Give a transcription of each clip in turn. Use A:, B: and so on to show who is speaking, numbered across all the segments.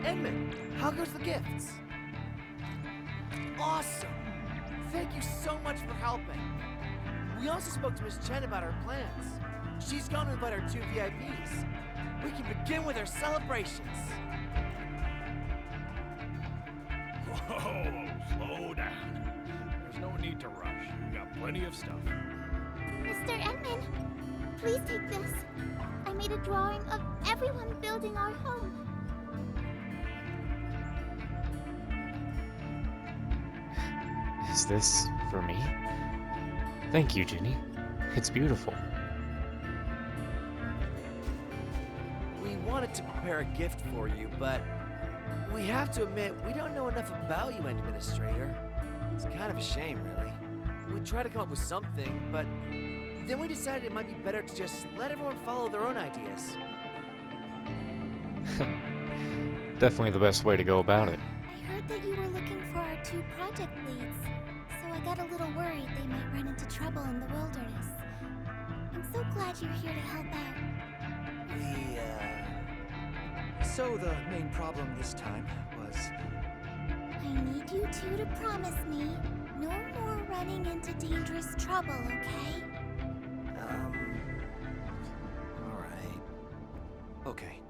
A: Edmund, how goes the gifts? Awesome! Thank you so much for helping. We also spoke to Miss Chen about our plans. She's gone to invite our 2 VIPs. We can begin with our celebrations.
B: Whoa, slow down. There's no need to rush. We got plenty of stuff.
C: Mr. Edmund, please take this. I made a drawing of everyone building our home.
D: Is this for me? Thank you, Ginny. It's beautiful.
A: We wanted to prepare a gift for you, but we have to admit we don't know enough about you, Administrator. It's kind of a shame, really. We tried to come up with something, but then we decided it might be better to just let everyone follow their own ideas.
D: Definitely the best way to go about it.
C: I heard that you were looking for our 2 project leads, so I got a little worried they might run into trouble in the wilderness. I'm so glad you're here to help out.
E: So the main problem this time was...
C: I need you 2 to promise me no more running into dangerous trouble, okay?
E: Alright. Okay.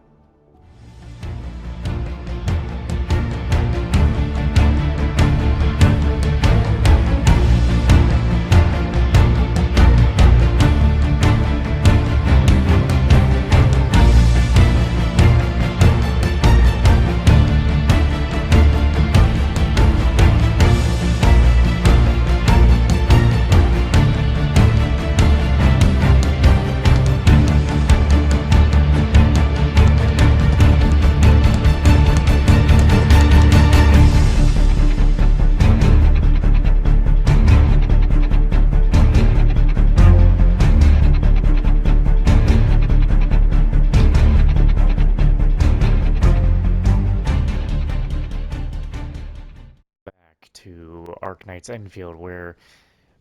D: Arknights endfield, where,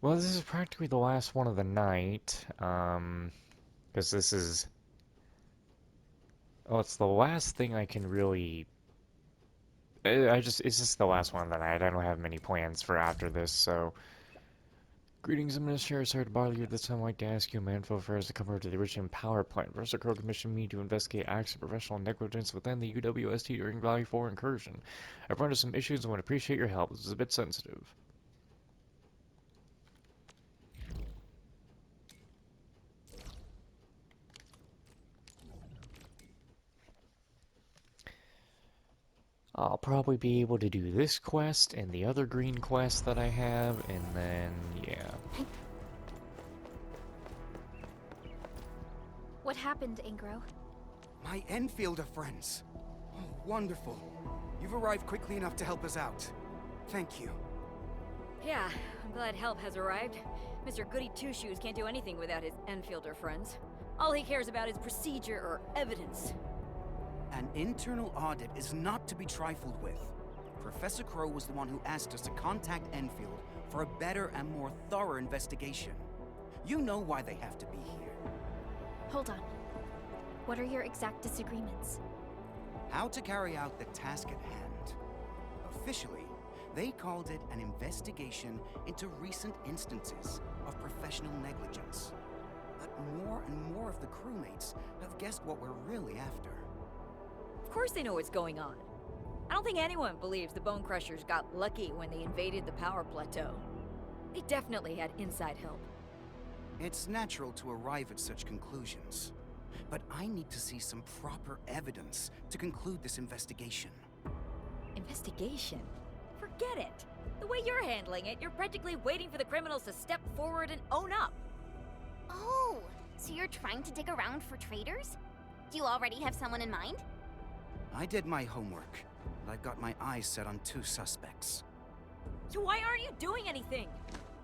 D: well, this is practically the last one of the night, because this is, oh, it's the last thing I can really, it's just the last one of the night. I don't have many plans for after this, so. Greetings, Administrator. Sorry to bother you this time. I'd like to ask you, Manfo Affairs, to come over to the Richmond Power Plant. Professor Crow commissioned me to investigate acts of professional negligence within the UWST during Valley 4 incursion. I've run into some issues and would appreciate your help. This is a bit sensitive. I'll probably be able to do this quest and the other green quest that I have, and then, yeah.
F: What happened, Ingro?
G: My endfielder friends. Oh, wonderful. You've arrived quickly enough to help us out. Thank you.
H: Yeah, I'm glad help has arrived. Mr. Goody Two-Shoes can't do anything without his endfielder friends. All he cares about is procedure or evidence.
G: An internal audit is not to be trifled with. Professor Crow was the one who asked us to contact Enfield for a better and more thorough investigation. You know why they have to be here.
F: Hold on. What are your exact disagreements?
G: How to carry out the task at hand. Officially, they called it an investigation into recent instances of professional negligence. But more and more of the crewmates have guessed what we're really after.
H: Of course they know what's going on. I don't think anyone believes the Bone Crushers got lucky when they invaded the power plateau. They definitely had inside help.
G: It's natural to arrive at such conclusions, but I need to see some proper evidence to conclude this investigation.
H: Investigation? Forget it. The way you're handling it, you're practically waiting for the criminals to step forward and own up.
C: Oh, so you're trying to dig around for traitors? Do you already have someone in mind?
G: I did my homework, and I've got my eyes set on 2 suspects.
H: So why aren't you doing anything?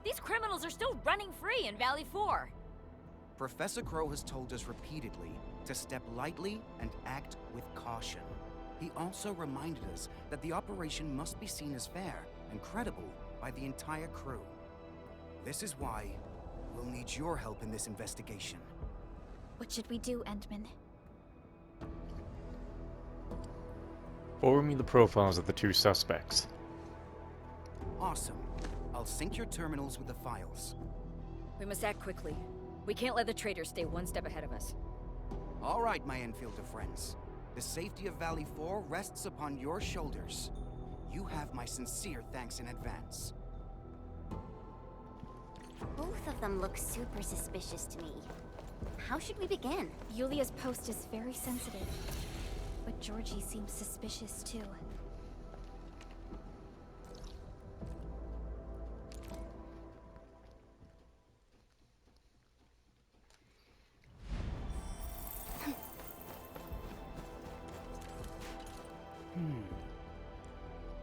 H: These criminals are still running free in Valley 4.
G: Professor Crow has told us repeatedly to step lightly and act with caution. He also reminded us that the operation must be seen as fair and credible by the entire crew. This is why we'll need your help in this investigation.
F: What should we do, Endman?
D: Forward me the profiles of the two suspects.
G: Awesome. I'll sync your terminals with the files.
H: We must act quickly. We can't let the traitors stay one step ahead of us.
G: All right, my Enfielder friends. The safety of Valley 4 rests upon your shoulders. You have my sincere thanks in advance.
C: Both of them look super suspicious to me. How should we begin?
F: Yulia's post is very sensitive, but Georgie seems suspicious too.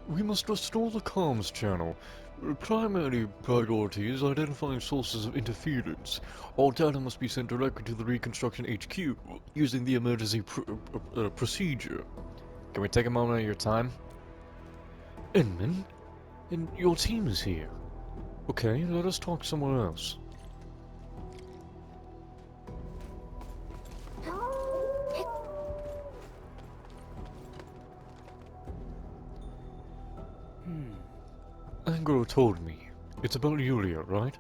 D: We must restore the comms channel. Primary priority is identifying sources of interference. All data must be sent directly to the Reconstruction HQ using the emergency procedure. Can we take a moment of your time? Inman? And your team is here. Okay, let us talk somewhere else. Angro told me. It's about Yulia, right?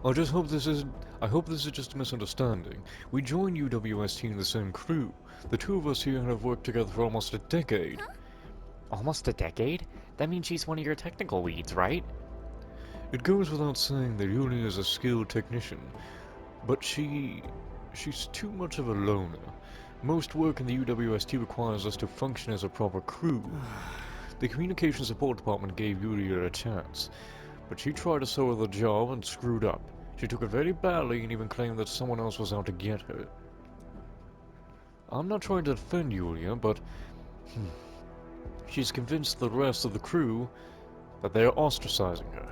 D: I hope this is just a misunderstanding. We joined UWST in the same crew. The two of us here have worked together for almost a decade.
C: Huh?
D: Almost a decade? That means she's one of your technical leads, right? It goes without saying that Yulia is a skilled technician, but she's too much of a loner. Most work in the UWST requires us to function as a proper crew. The communication support department gave Yulia a chance, but she tried to sell her the job and screwed up. She took it very badly and even claimed that someone else was out to get her. I'm not trying to defend Yulia, but she's convinced the rest of the crew that they are ostracizing her.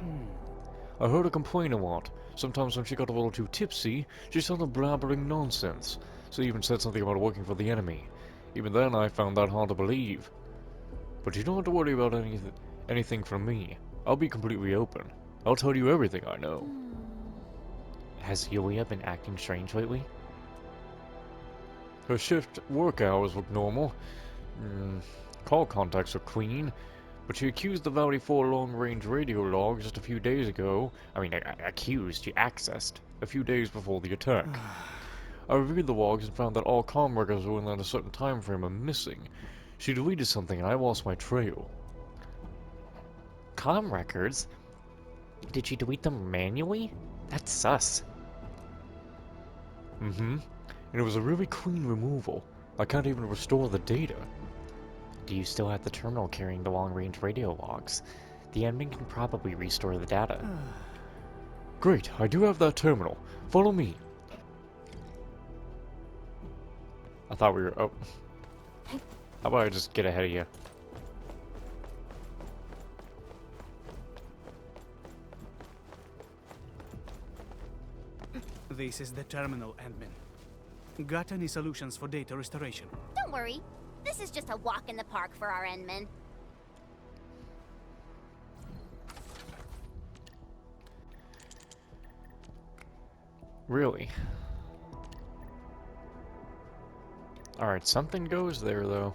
D: I heard her complain a lot. Sometimes when she got a little too tipsy, she started blabbering nonsense. She even said something about working for the enemy. Even then I found that hard to believe. But you don't have to worry about anything from me. I'll be completely open. I'll tell you everything I know. Has Yulia been acting strange lately? Her shift work hours look normal. Call contacts are clean. But she accused the Valley 4 long-range radio log just a few days ago. I mean, accused, she accessed, a few days before the attack. I reviewed the logs and found that all comm records within a certain time frame are missing. She deleted something and I lost my trail. Comm records? Did she delete them manually? That's sus. And it was a really clean removal. I can't even restore the data. Do you still have the terminal carrying the long-range radio logs? The admin can probably restore the data. Great, I do have that terminal. Follow me. I thought we were... Oh. How about I just get ahead of you?
I: This is the terminal, admin. Got any solutions for data restoration?
C: Don't worry. This is just a walk in the park for our Endman.
D: Really? Alright, something goes there, though.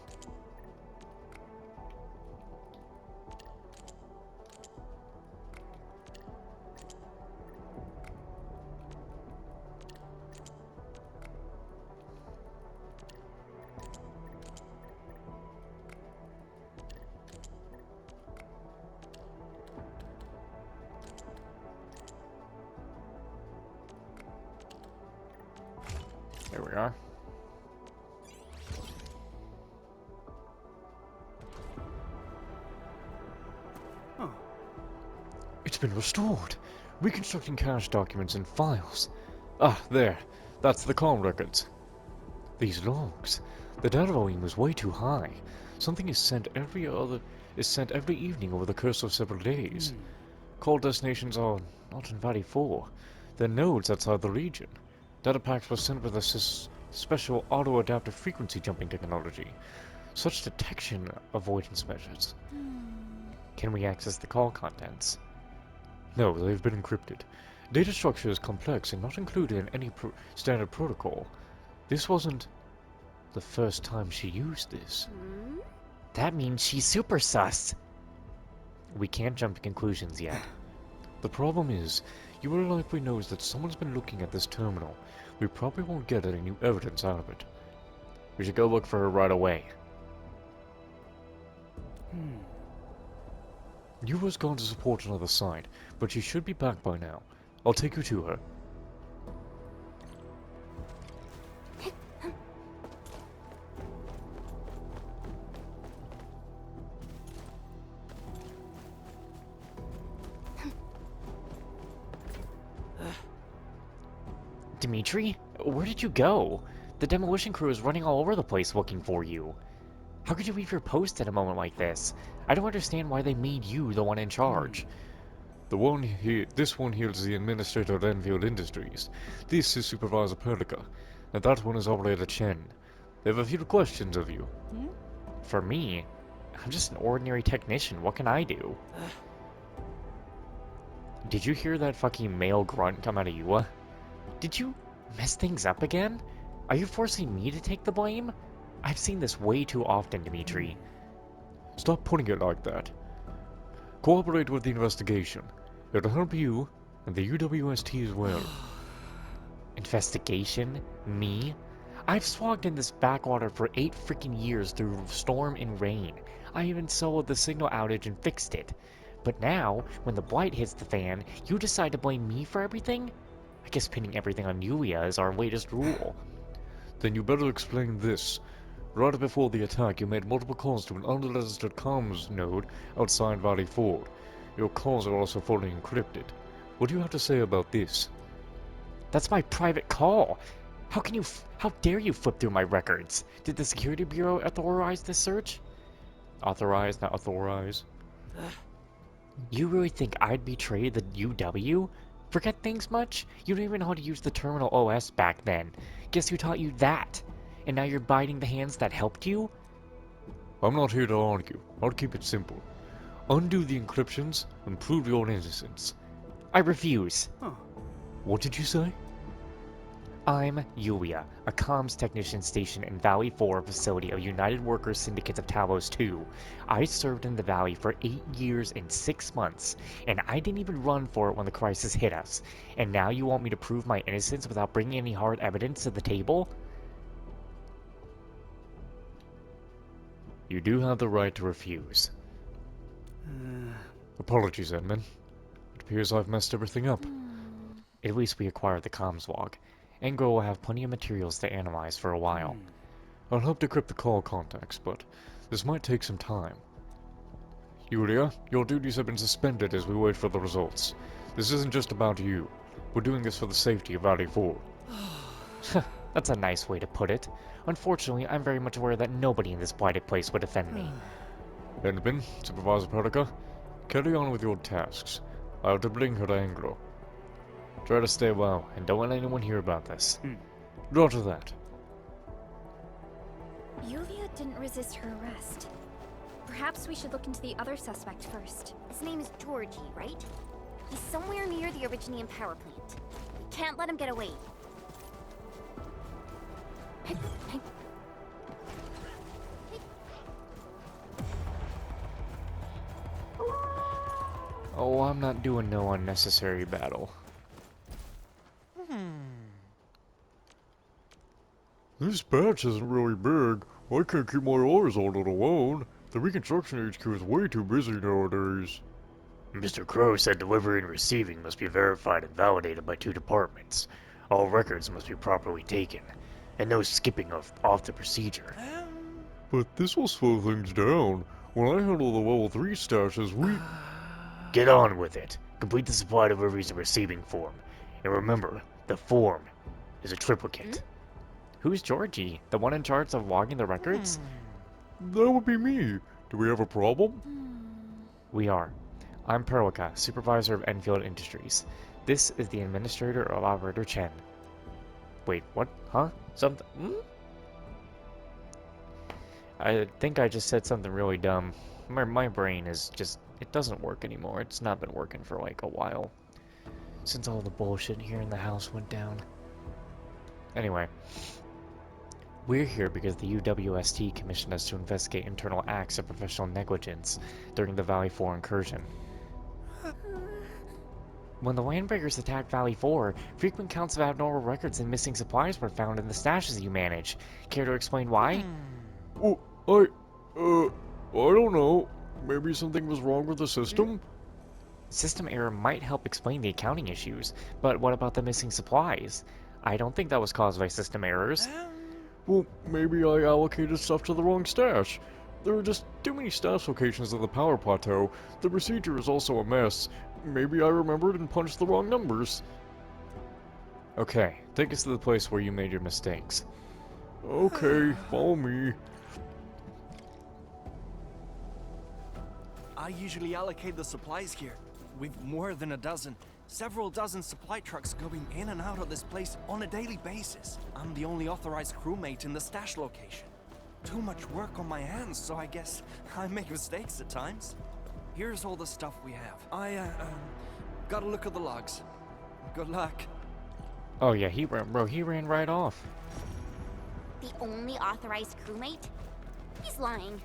D: There we are.
I: Oh.
D: It's been restored. Reconstructing cache documents and files. Ah, there. That's the comm records. These logs. The data volume is way too high. Something is sent every evening over the course of several days. Call destinations are not in Valley 4. They're nodes outside the region. Data packs were sent with a special auto-adaptive frequency jumping technology. Such detection avoidance measures. Can we access the call contents? No, they've been encrypted. Data structure is complex and not included in any standard protocol. This wasn't the first time she used this. That means she's super sus. We can't jump to conclusions yet.
J: The problem is, you will likely knows that someone's been looking at this terminal. We probably won't get any new evidence out of it.
D: We should go look for her right away.
J: Yuva's gone to support another side, but she should be back by now. I'll take you to her.
D: Dimitri? Where did you go? The demolition crew is running all over the place looking for you. How could you leave your post at a moment like this? I don't understand why they made you the one in charge.
J: This one here is the administrator of Enfield Industries. This is Supervisor Perlica, and that one is Operator Chen. They have a few questions of you.
D: For me? I'm just an ordinary technician. What can I do? Did you hear that fucking male grunt come out of Yua? Did you mess things up again? Are you forcing me to take the blame? I've seen this way too often, Dimitri.
J: Stop putting it like that. Cooperate with the investigation. It'll help you, and the UWST as well.
D: Investigation? Me? I've slogged in this backwater for 8 freaking years through storm and rain. I even soloed the signal outage and fixed it. But now, when the blight hits the fan, you decide to blame me for everything? I guess pinning everything on Yulia is our latest rule.
J: Then you better explain this. Right before the attack, you made multiple calls to an unregistered comms node outside Valley Ford. Your calls are also fully encrypted. What do you have to say about this?
D: That's my private call. How dare you flip through my records? Did the Security Bureau authorize this search? Authorize, not authorize. You really think I'd betray the UW? Forget things much? You don't even know how to use the terminal OS back then. Guess who taught you that? And now you're biting the hands that helped you?
J: I'm not here to argue. I'll keep it simple. Undo the encryptions and prove your innocence.
D: I refuse.
J: What did you say?
D: I'm Yulia, a comms technician stationed in Valley 4 facility of United Workers Syndicate of Talos 2. I served in the Valley for 8 years and 6 months, and I didn't even run for it when the crisis hit us. And now you want me to prove my innocence without bringing any hard evidence to the table?
J: You do have the right to refuse. Apologies, Edmund. It appears I've messed everything up.
D: At least we acquired the comms log. Angro will have plenty of materials to analyze for a while.
J: I'll help decrypt the call contacts, but this might take some time. Yulia, your duties have been suspended as we wait for the results. This isn't just about you. We're doing this for the safety of Valley 4.
D: That's a nice way to put it. Unfortunately, I'm very much aware that nobody in this blighted place would defend me.
J: Edmund, Supervisor Perlica, carry on with your tasks. I have to bring her to Anglo. Try to stay well, and don't let anyone hear about this. Roger that.
F: Yulia didn't resist her arrest. Perhaps we should look into the other suspect first.
C: His name is Georgie, right? He's somewhere near the Originium power plant. We can't let him get away.
D: Oh, I'm not doing no unnecessary battle.
J: This batch isn't really big. I can't keep my eyes on it alone. The Reconstruction HQ is way too busy nowadays.
K: Mr. Crow said delivery and receiving must be verified and validated by 2 departments. All records must be properly taken, and no skipping off the procedure.
J: But this will slow things down. When I handle the level 3 stashes,
K: Get on with it. Complete the supply deliveries and receiving form. And remember, the form is a triplicate.
D: Who's Georgie? The one in charge of logging the records?
J: That would be me. Do we have a problem?
D: We are. I'm Perlica, Supervisor of Enfield Industries. This is the Administrator of Operator Chen. Wait, what? Huh? Something? I think I just said something really dumb. My brain is just... it doesn't work anymore. It's not been working for like a while. Since all the bullshit here in the house went down. Anyway. We're here because the UWST commissioned us to investigate internal acts of professional negligence during the Valley 4 incursion. When the Landbreakers attacked Valley 4, frequent counts of abnormal records and missing supplies were found in the stashes you manage. Care to explain why?
J: Oh, I don't know. Maybe something was wrong with the system?
D: System error might help explain the accounting issues, but what about the missing supplies? I don't think that was caused by system errors.
J: Well, maybe I allocated stuff to the wrong stash. There are just too many stash locations in the power plateau. The procedure is also a mess. Maybe I remembered and punched the wrong numbers.
D: Okay, take us to the place where you made your mistakes.
J: Okay, follow me.
E: I usually allocate the supplies here. We've more than a dozen. Several dozen supply trucks going in and out of this place on a daily basis. I'm the only authorized crewmate in the stash location. Too much work on my hands, so I guess I make mistakes at times. Here's all the stuff we have. I, gotta look at the logs. Good luck.
D: Oh yeah, he ran right off.
C: The only authorized crewmate? He's lying.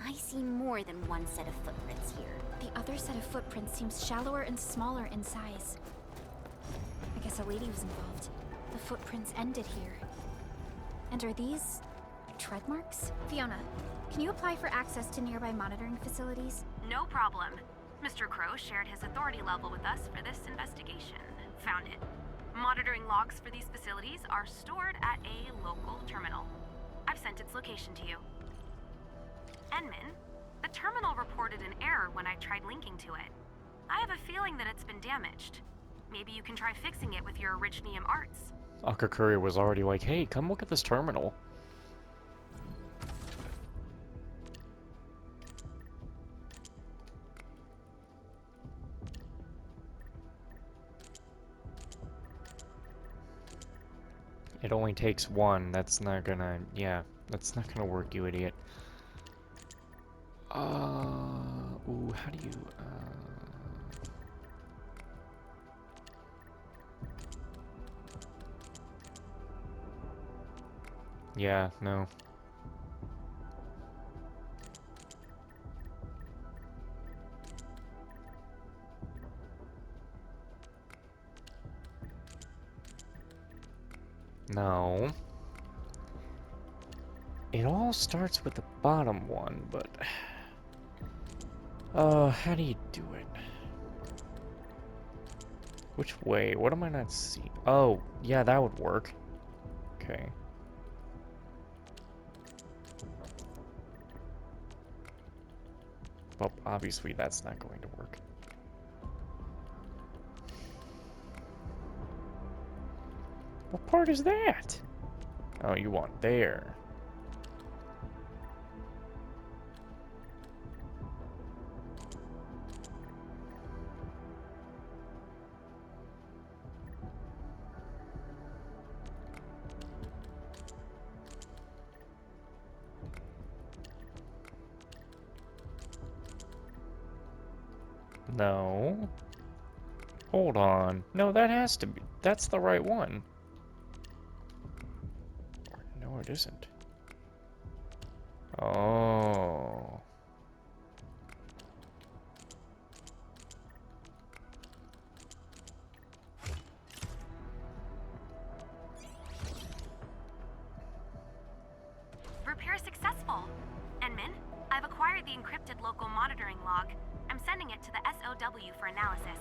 C: I see more than one set of footprints here.
F: The other set of footprints seems shallower and smaller in size. I guess a lady was involved. The footprints ended here. And are these tread marks? Fiona, can you apply for access to nearby monitoring facilities?
L: No problem. Mr. Crow shared his authority level with us for this investigation. Found it. Monitoring logs for these facilities are stored at a local terminal. I've sent its location to you. Enman, the terminal reported an error when I tried linking to it. I have a feeling that it's been damaged. Maybe you can try fixing it with your Richnium arts.
D: Aka Courier was already like, hey, come look at this terminal. It only takes one. That's not gonna... Yeah, that's not gonna work, you idiot. Ooh, how do you... Yeah, no. No. It all starts with the bottom one, but... how do you do it? Which way? What am I not seeing? Oh, yeah, that would work. Okay. Well, obviously that's not going to work. What part is that? Oh, you want there. No. Hold on. No, that has to be... That's the right one. No, it isn't. Oh.
L: Repair successful. Enman, I've acquired the encrypted local monitoring log. I'm sending it to the SOW for analysis.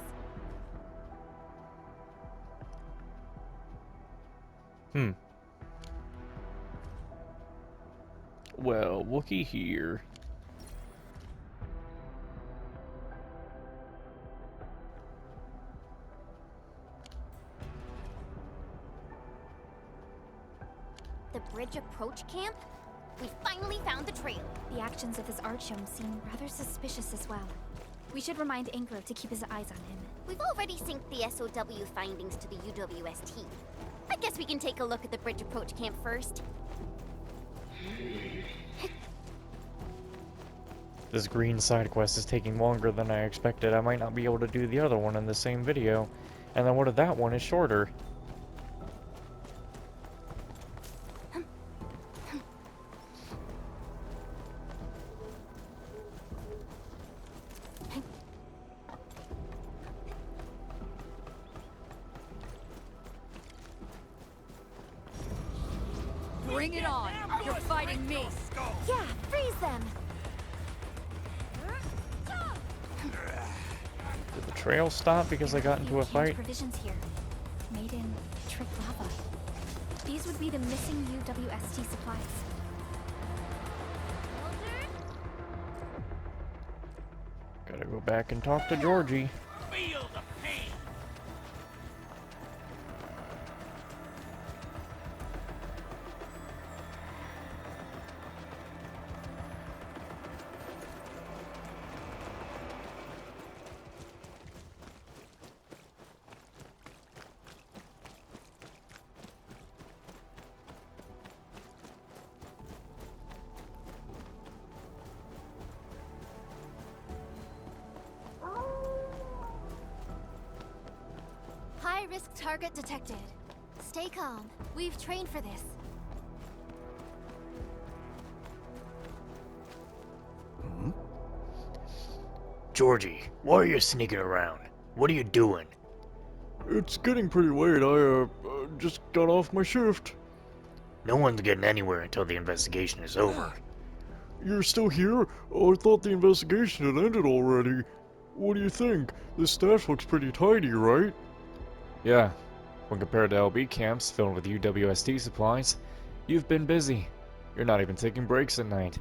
D: Well, looky here.
C: The bridge approach camp? We finally found the trail.
F: The actions of this archum seem rather suspicious as well. We should remind Angro to keep his eyes on him.
C: We've already synced the SOW findings to the UWST. I guess we can take a look at the bridge approach camp first.
D: This green side quest is taking longer than I expected. I might not be able to do the other one in the same video. And then what if that one is shorter?
H: Bring it on! You're fighting me!
C: Yeah, freeze them!
D: Did the trail stop because I got into a
F: Canned
D: fight?
F: provisions here, made in Trick Lava. These would be the missing UWST supplies.
D: Gotta go back and talk to Georgie.
B: Feel the pain!
C: High-risk target detected. Stay calm. We've trained for this.
K: Georgie, why are you sneaking around? What are you doing?
J: It's getting pretty late. I just got off my shift.
K: No one's getting anywhere until the investigation is over.
J: You're still here? Oh, I thought the investigation had ended already. What do you think? This stash looks pretty tidy, right?
D: Yeah, when compared to LB camps filled with UWST supplies, you've been busy. You're not even taking breaks at night.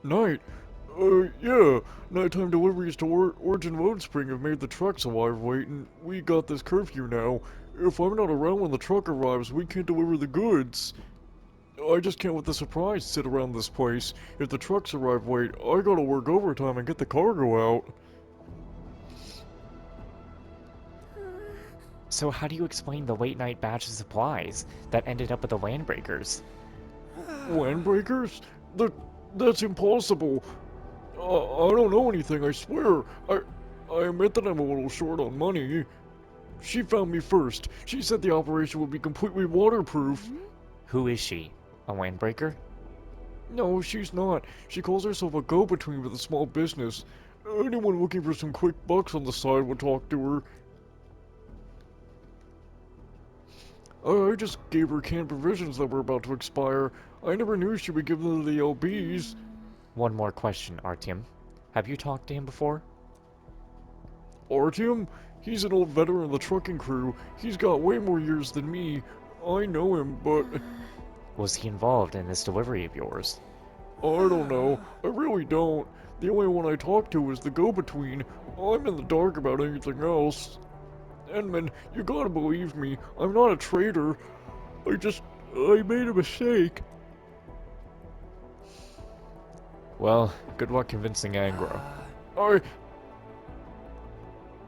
J: Night? Yeah. Nighttime deliveries to Origin Road Spring have made the trucks arrive late, and we got this curfew now. If I'm not around when the truck arrives, we can't deliver the goods. I just can't let the surprise sit around this place. If the trucks arrive late, I gotta work overtime and get the cargo out.
D: So how do you explain the late night batch of supplies that ended up at the Landbreakers?
J: Landbreakers? That's impossible. I don't know anything, I swear. I admit that I'm a little short on money. She found me first. She said the operation would be completely waterproof.
D: Who is she? A Landbreaker?
J: No, she's not. She calls herself a go-between with a small business. Anyone looking for some quick bucks on the side would talk to her. I just gave her canned provisions that were about to expire. I never knew she would give them to the LBs.
D: One more question, Artyom. Have you talked to him before?
J: Artyom? He's an old veteran of the trucking crew. He's got way more years than me. I know him, but...
D: Was he involved in this delivery of yours?
J: I don't know. I really don't. The only one I talked to was the go-between. I'm in the dark about anything else. Edmund, you gotta believe me. I'm not a traitor. I made a mistake.
D: Well, good luck convincing Angro.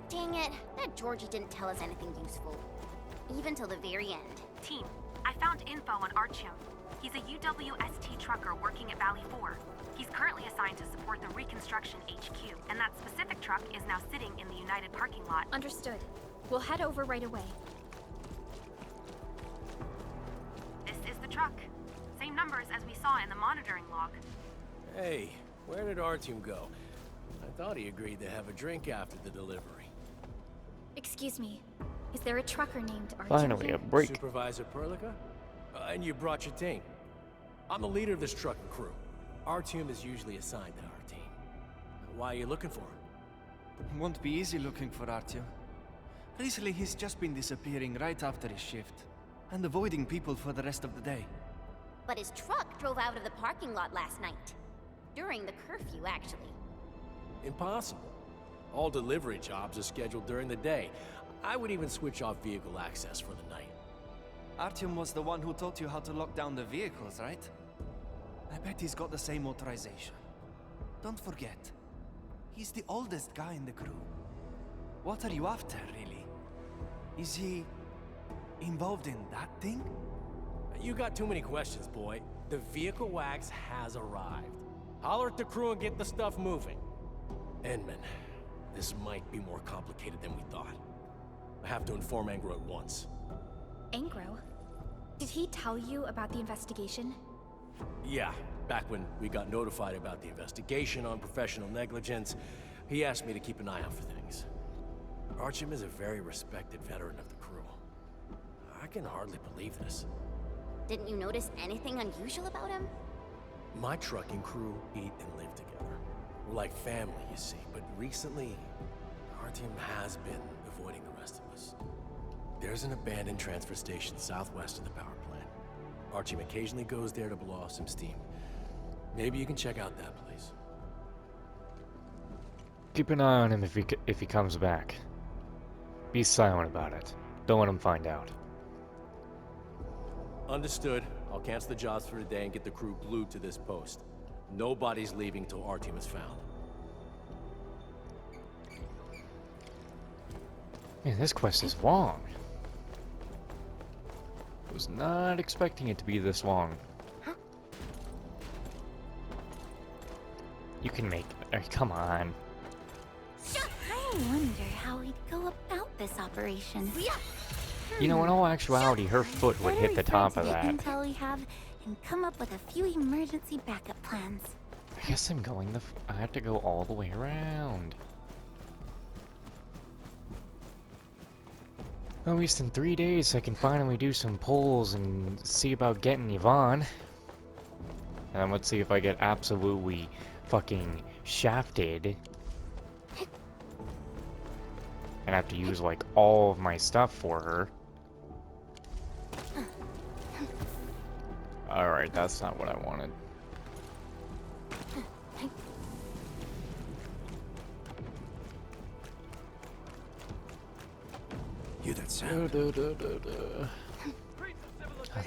C: Dang it, that Georgie didn't tell us anything useful. Even till the very end.
L: Team, I found info on Artyom. He's a UWST trucker working at Valley 4. He's currently assigned to support the Reconstruction HQ, and that specific truck is now sitting in the United parking lot.
F: Understood. We'll head over right away.
L: This is the truck. Same numbers as we saw in the monitoring log.
B: Hey, where did Artyom go? I thought he agreed to have a drink after the delivery.
F: Excuse me. Is there a trucker named Artyom
D: Finally,
F: here?
D: a break.
B: Supervisor Perlica? And you brought your team. I'm the leader of this trucking crew. Artyom is usually assigned to our team. Why are you looking for him?
E: Won't be easy looking for Artyom. Recently, he's just been disappearing right after his shift, and avoiding people for the rest of the day.
C: But his truck drove out of the parking lot last night. During the curfew, actually.
B: Impossible. All delivery jobs are scheduled during the day. I would even switch off vehicle access for the night.
E: Artyom was the one who taught you how to lock down the vehicles, right? I bet he's got the same authorization. Don't forget, he's the oldest guy in the crew. What are you after, really? Is he involved in that thing?
B: You got too many questions, boy. The vehicle wax has arrived. Holler at the crew and get the stuff moving. Edmund, this might be more complicated than we thought. I have to inform Angro at once.
F: Angro? Did he tell you about the investigation?
B: Yeah, back when we got notified about the investigation on professional negligence, he asked me to keep an eye out for things. Artyom is a very respected veteran of the crew. I can hardly believe this.
C: Didn't you notice anything unusual about him?
B: My trucking crew eat and live together. We're like family, you see, but recently, our team has been avoiding the rest of us. There's an abandoned transfer station southwest of the power plant. Our team occasionally goes there to blow off some steam. Maybe you can check out that place.
D: Keep an eye on him if he comes back. Be silent about it. Don't let him find out.
B: Understood. I'll cancel the jobs for today and get the crew glued to this post. Nobody's leaving till our team is found.
D: Man, this quest is long. Was not expecting it to be this long. You can make it. Come on.
C: I wonder how we'd go about this operation.
D: You know, in all actuality, her foot would hit the top of that.
C: Intel we have and come up with a few emergency backup plans.
D: I guess I'm going I have to go all the way around. At least in 3 days, I can finally do some polls and see about getting Yvonne. And let's see if I get absolutely fucking shafted. And have to use, like, all of my stuff for her. Alright, that's not what I wanted.
G: Hear that sound?
D: Oh,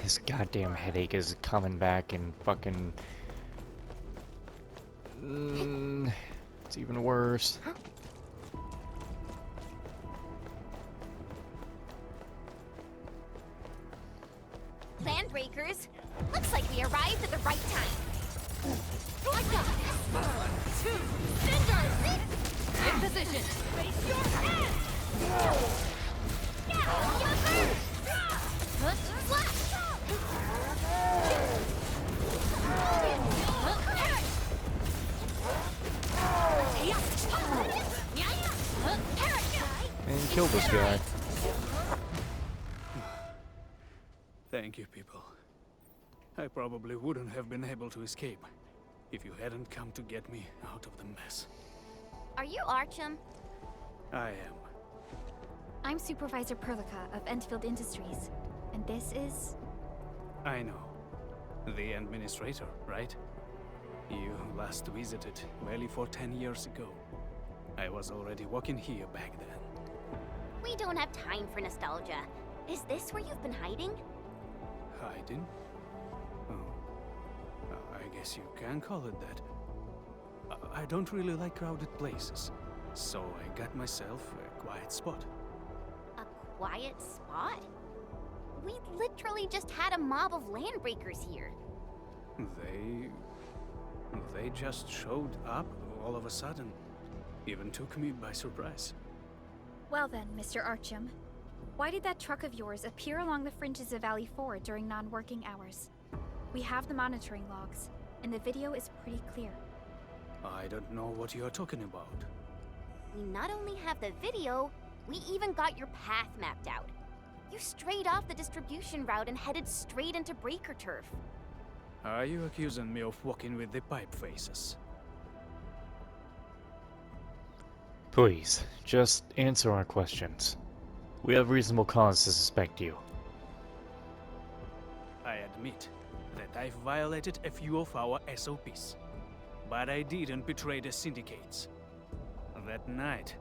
D: this goddamn headache is coming back and fucking... it's even worse.
C: Landbreakers, looks like we arrived at the right time. I got this. 1, 2, Cinders! In position. Raise your hand!
D: And kill this guy.
I: Thank you, people. I probably wouldn't have been able to escape if you hadn't come to get me out of the mess.
C: Are you Artyom?
I: I am.
F: I'm Supervisor Perlica of Endfield Industries, and this is...
I: I know. The administrator, right? You last visited Valley for 10 years ago. I was already working here back then.
C: We don't have time for nostalgia. Is this where you've been hiding?
I: Hiding? Oh. I guess you can call it that. I don't really like crowded places, so I got myself a quiet spot.
C: A quiet spot? We literally just had a mob of landbreakers here.
I: They just showed up all of a sudden. Even took me by surprise.
F: Well then, Mr. Artyom. Why did that truck of yours appear along the fringes of Valley 4 during non-working hours? We have the monitoring logs, and the video is pretty clear.
I: I don't know what you're talking about.
C: We not only have the video, we even got your path mapped out. You strayed off the distribution route and headed straight into breaker turf.
I: Are you accusing me of walking with the pipe faces?
D: Please, just answer our questions. We have reasonable cause to suspect you.
I: I admit that I've violated a few of our SOPs, but I didn't betray the syndicates. That night,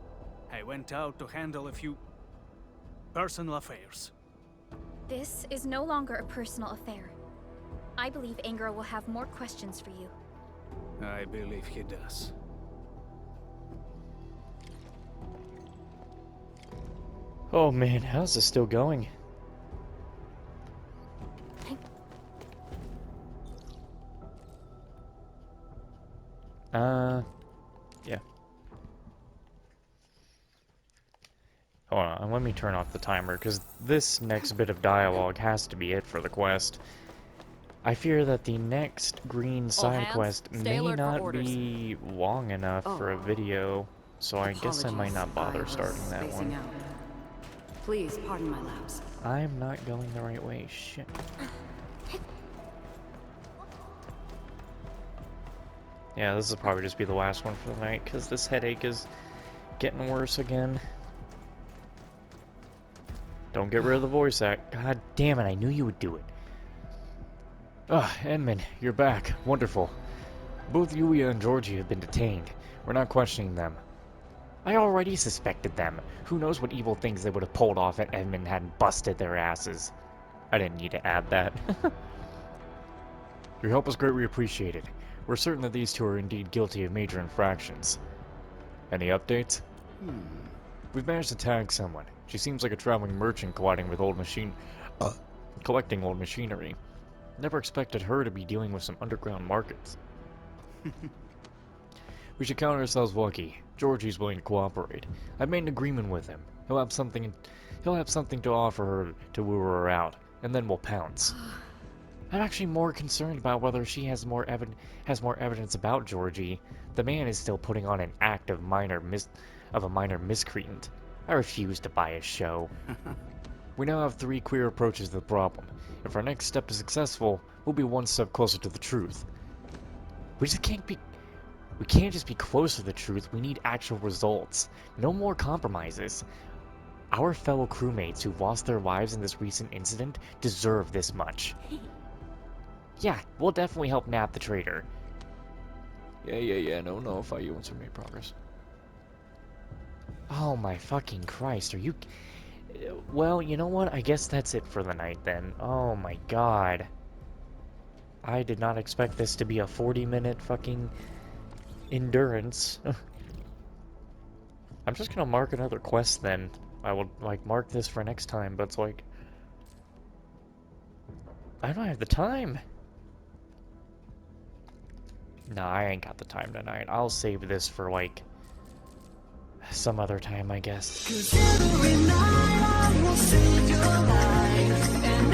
I: I went out to handle a few personal affairs.
F: This is no longer a personal affair. I believe Angara will have more questions for you.
I: I believe he does.
D: Oh man, how's this still going? Yeah. Hold on, let me turn off the timer, because this next bit of dialogue has to be it for the quest. I fear that the next green side quest may not be long enough for a video, so I guess I might not bother starting that one.
M: Please pardon my lapse.
D: I'm not going the right way, shit. Yeah, this will probably just be the last one for the night, because this headache is getting worse again. Don't get rid of the voice act. God damn it, I knew you would do it. Ah, Edmund, you're back. Wonderful. Both Yulia and Georgie have been detained. We're not questioning them. I already suspected them. Who knows what evil things they would have pulled off if Edmund hadn't busted their asses. I didn't need to add that. Your help is greatly appreciated. We're certain that these two are indeed guilty of major infractions. Any updates? We've managed to tag someone. She seems like a traveling merchant collecting old machinery. Never expected her to be dealing with some underground markets. We should count ourselves lucky. Georgie's willing to cooperate. I've made an agreement with him. He'll have something to offer her to lure her out, and then we'll pounce. I'm actually more concerned about whether she has more evidence about Georgie. The man is still putting on an act of a minor miscreant. I refuse to buy his show. We now have 3 clear approaches to the problem. If our next step is successful, we'll be one step closer to the truth. We can't just be close to the truth, we need actual results. No more compromises. Our fellow crewmates who've lost their lives in this recent incident deserve this much. Yeah, we'll definitely help nab the traitor.
J: Yeah, no, notify you once we made progress.
D: Oh my fucking Christ, are you... Well, you know what? I guess that's it for the night then. Oh my god. I did not expect this to be a 40-minute fucking endurance. I'm just gonna mark another quest then. I will, like, mark this for next time, but it's like... I don't have the time. Nah, I ain't got the time tonight. I'll save this for, like, some other time, I guess. 'Cause every night I will save your life, and